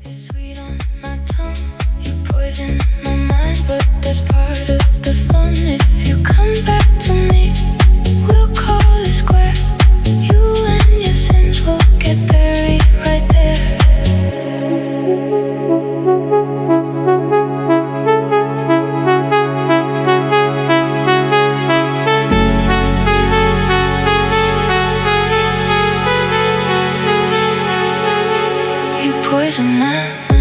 Sweet on my tongue, you poison my mind, but that's part of the fun. If you come back to me, we'll call it square. You and your sins will get buried right there. You poison my mind.